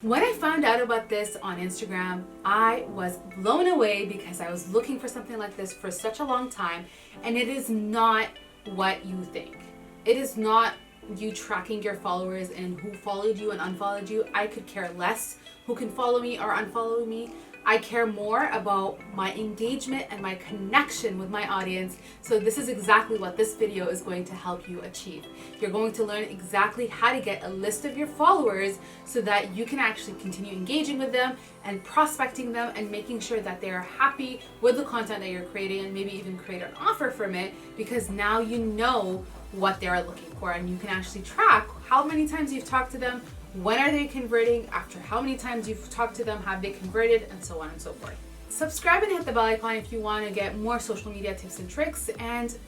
When I found out about this on Instagram, I was blown away because I was looking for something like this for such a long time, and it is not what you think. It is not you tracking your followers and who followed you and unfollowed you. I could care less who can follow me or unfollow me. I care more about my engagement and my connection with my audience. So this is exactly what this video is going to help you achieve. You're going to learn exactly how to get a list of your followers so that you can actually continue engaging with them and prospecting them and making sure that they are happy with the content that you're creating, and maybe even create an offer from it, because now you know what they're looking for and you can actually track how many times you've talked to them, when are they converting, after how many times you've talked to them, have they converted, and so on and so forth. Subscribe and hit the bell icon if you want to get more social media tips and tricks, and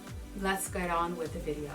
let's get on with the video.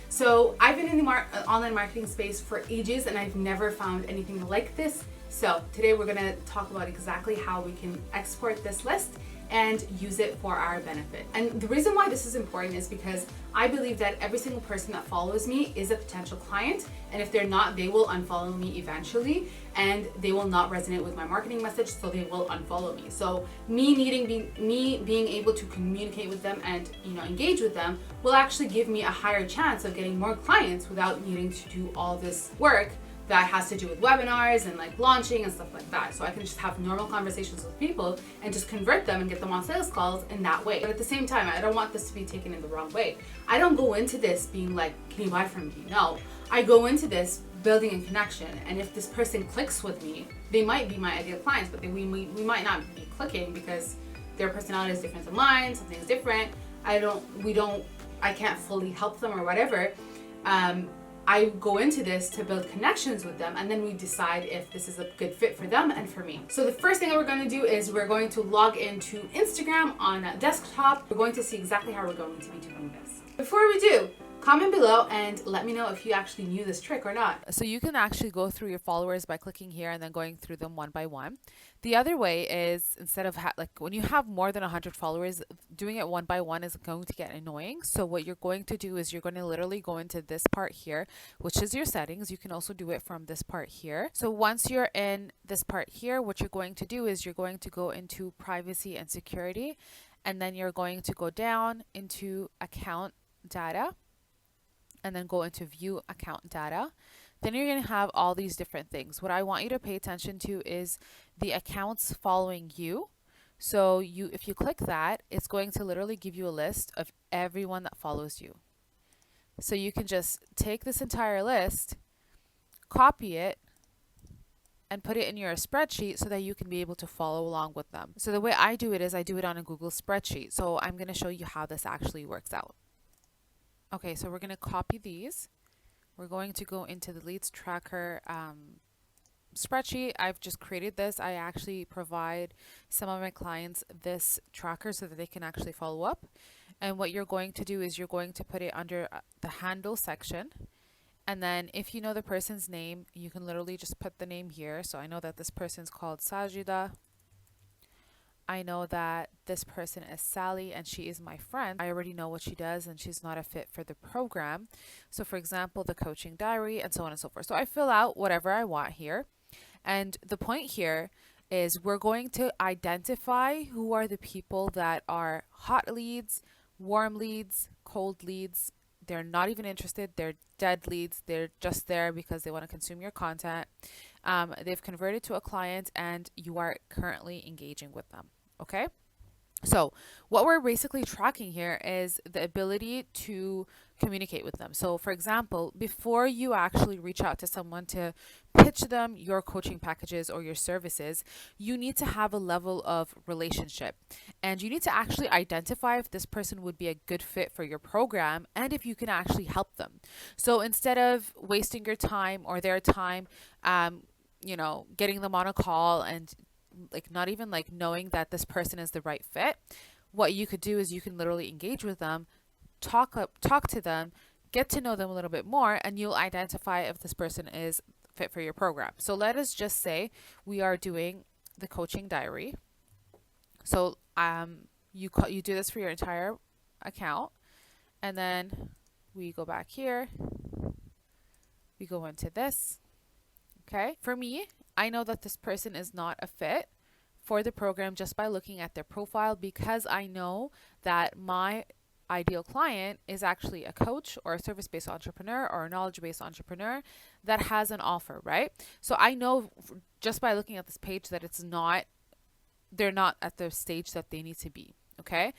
So I've been in the online marketing space for ages and I've never found anything like this. So today we're going to talk about exactly how we can export this list and use it for our benefit. And the reason why this is important is because I believe that every single person that follows me is a potential client, and if they're not, they will unfollow me eventually, and they will not resonate with my marketing message, so they will unfollow me. So me being able to communicate with them and engage with them will actually give me a higher chance of getting more clients without needing to do all this work that has to do with webinars and like launching and stuff like that. So I can just have normal conversations with people and just convert them and get them on sales calls in that way. But at the same time, I don't want this to be taken in the wrong way. I don't go into this being like, can you buy from me? No, I go into this building a connection. And if this person clicks with me, they might be my ideal clients, but we might not be clicking because their personality is different than mine, something's different. I can't fully help them or whatever. I go into this to build connections with them, and then we decide if this is a good fit for them and for me. So the first thing that we're going to do is we're going to log into Instagram on a desktop. We're going to see exactly how we're going to be doing this. Before we do, comment below and let me know if you actually knew this trick or not. So you can actually go through your followers by clicking here and then going through them one by one. The other way is, instead of like when you have more than 100 followers, doing it one by one is going to get annoying. So what you're going to do is you're going to literally go into this part here, which is your settings. You can also do it from this part here. So once you're in this part here, what you're going to do is you're going to go into privacy and security, and then you're going to go down into account data, and then go into view account data. Then you're going to have all these different things. What I want you to pay attention to is the accounts following you. So if you click that, it's going to literally give you a list of everyone that follows you. So you can just take this entire list, copy it, and put it in your spreadsheet so that you can be able to follow along with them. So the way I do it is I do it on a Google spreadsheet. So I'm going to show you how this actually works out. Okay, so we're going to copy these. We're going to go into the leads tracker spreadsheet. I've just created this. I actually provide some of my clients this tracker so that they can actually follow up. And what you're going to do is you're going to put it under the handle section. And then if you know the person's name, you can literally just put the name here. So I know that this person's called Sajida. I know that this person is Sally and she is my friend. I already know what she does and she's not a fit for the program. So for example, the coaching diary and so on and so forth. So I fill out whatever I want here. And the point here is we're going to identify who are the people that are hot leads, warm leads, cold leads. They're not even interested. They're dead leads. They're just there because they want to consume your content. They've converted to a client and you are currently engaging with them. Okay. So what we're basically tracking here is the ability to communicate with them. So for example, before you actually reach out to someone to pitch them your coaching packages or your services, you need to have a level of relationship, and you need to actually identify if this person would be a good fit for your program and if you can actually help them. So instead of wasting your time or their time, getting them on a call and like not even like knowing that this person is the right fit, what you could do is you can literally engage with them, talk to them, get to know them a little bit more, and you'll identify if this person is fit for your program. So let us just say we are doing the coaching diary. So you do this for your entire account, and then we go back here, we go into this. Okay, for me, I know that this person is not a fit for the program just by looking at their profile, because I know that my ideal client is actually a coach or a service-based entrepreneur or a knowledge-based entrepreneur that has an offer, right? So I know just by looking at this page that they're not at the stage that they need to be. Okay.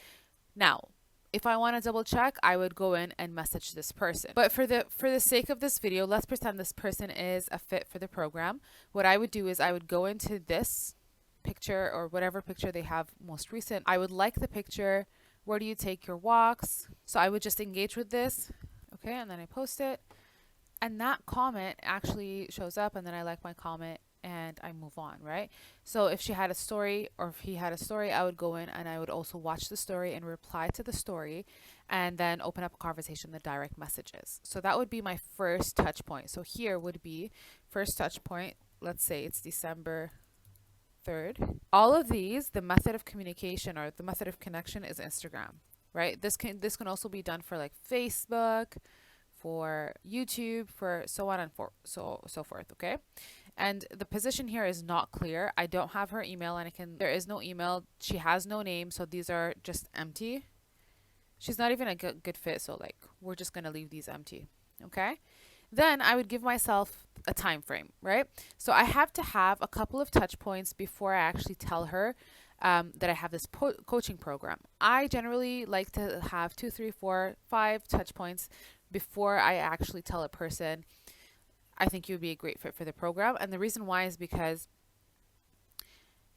Now, if I want to double check, I would go in and message this person. But for the sake of this video, let's pretend this person is a fit for the program. What I would do is I would go into this picture or whatever picture they have most recent. I would like the picture. Where do you take your walks? So I would just engage with this. Okay, and then I post it. And that comment actually shows up, and then I like my comment and I move on, right? So if she had a story or if he had a story, I would go in and I would also watch the story and reply to the story, and then open up a conversation in the direct messages. So that would be my first touch point. So here would be first touch point. Let's say it's December 3rd. All of these, the method of communication or the method of connection is Instagram, right? This can also be done for like Facebook, for YouTube, for so on and so forth, okay? And the position here is not clear. I don't have her email, and there is no email. She has no name, so these are just empty. She's not even a good fit, so like we're just going to leave these empty, okay? Then I would give myself a time frame, right? So I have to have a couple of touch points before I actually tell her that I have this coaching program. I generally like to have 2, 3, 4, 5 touch points before I actually tell a person, I think you would be a great fit for the program. And the reason why is because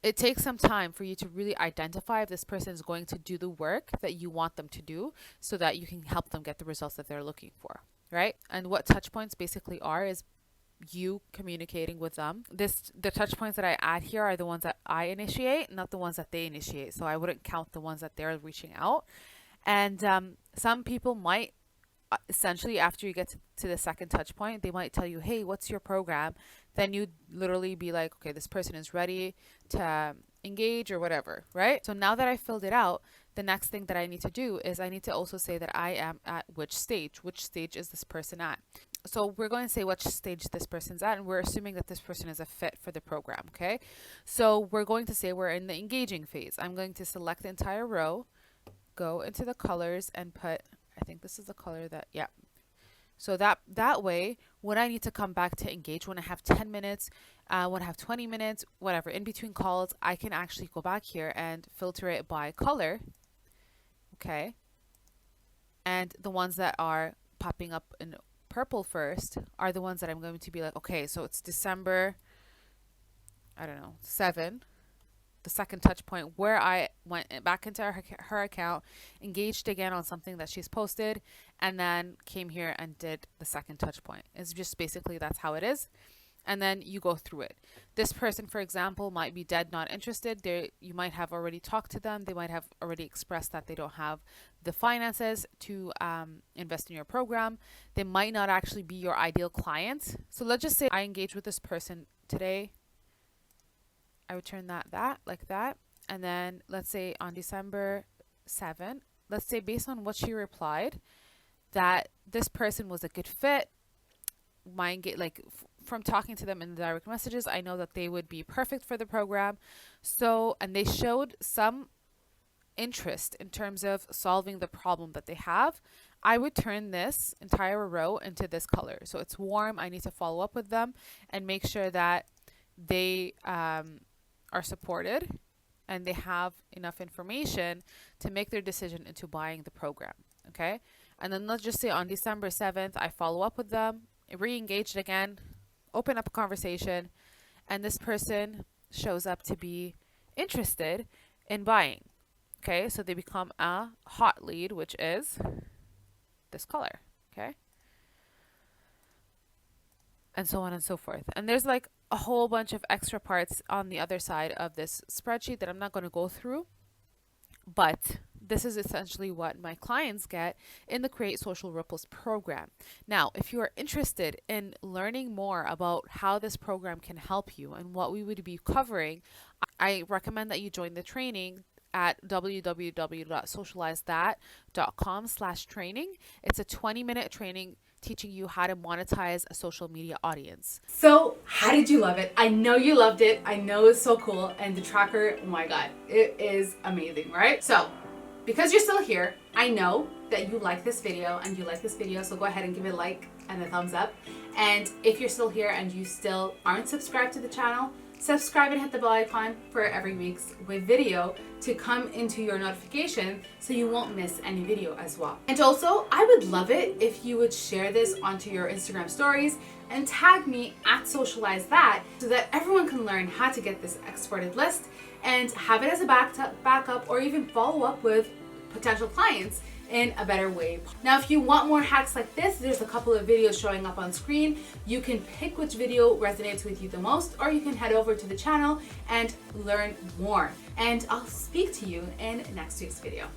it takes some time for you to really identify if this person is going to do the work that you want them to do, so that you can help them get the results that they're looking for, right? And what touch points basically are is you communicating with them. The touch points that I add here are the ones that I initiate, not the ones that they initiate. So I wouldn't count the ones that they're reaching out. And some people might essentially, after you get to the second touch point, they might tell you, hey, what's your program? Then you literally be like, okay, this person is ready to engage or whatever, right? So now that I filled it out, the next thing that I need to do is I need to also say that I am at which stage is this person at. So we're going to say which stage this person's at, and we're assuming that this person is a fit for the program, okay? So we're going to say we're in the engaging phase. I'm going to select the entire row, go into the colors and put, I think this is the color that, yeah. So that way, when I need to come back to engage, when I have 10 minutes, when I have 20 minutes, whatever, in between calls, I can actually go back here and filter it by color, okay? And the ones that are popping up in purple first are the ones that I'm going to be like, okay, so it's December, I don't know, 7, the second touch point, where I went back into her account, engaged again on something that she's posted, and then came here and did the second touch point. It's just basically that's how it is. And then you go through it. This person, for example, might be dead not interested. You might have already talked to them. They might have already expressed that they don't have the finances to invest in your program. They might not actually be your ideal client. So let's just say I engage with this person today. I would turn that like that. And then let's say on December 7th, let's say based on what she replied, that this person was a good fit. From talking to them in the direct messages, I know that they would be perfect for the program. So, and they showed some interest in terms of solving the problem that they have. I would turn this entire row into this color. So it's warm. I need to follow up with them and make sure that they are supported and they have enough information to make their decision into buying the program. Okay. And then let's just say on December 7th, I follow up with them, re-engaged again, open up a conversation, and this person shows up to be interested in buying. Okay. So they become a hot lead, which is this color. Okay. And so on and so forth. And there's like a whole bunch of extra parts on the other side of this spreadsheet that I'm not going to go through, but this is essentially what my clients get in the Create Social Ripples program. Now, if you are interested in learning more about how this program can help you and what we would be covering, I recommend that you join the training at www.socializethat.com/training. It's a 20-minute training teaching you how to monetize a social media audience. So how did you love it? I know you loved it. I know it's so cool. And the tracker, oh my God, it is amazing, right? So because you're still here, I know that you like this video and you like this video. So go ahead and give it a like and a thumbs up. And if you're still here and you still aren't subscribed to the channel, subscribe and hit the bell icon for every week's video to come into your notification so you won't miss any video as well. And also, I would love it if you would share this onto your Instagram stories and tag me at Socialize That so that everyone can learn how to get this exported list and have it as a backup or even follow up with potential clients in a better way. Now, if you want more hacks like this, there's a couple of videos showing up on screen. You can pick which video resonates with you the most, or you can head over to the channel and learn more. And I'll speak to you in next week's video.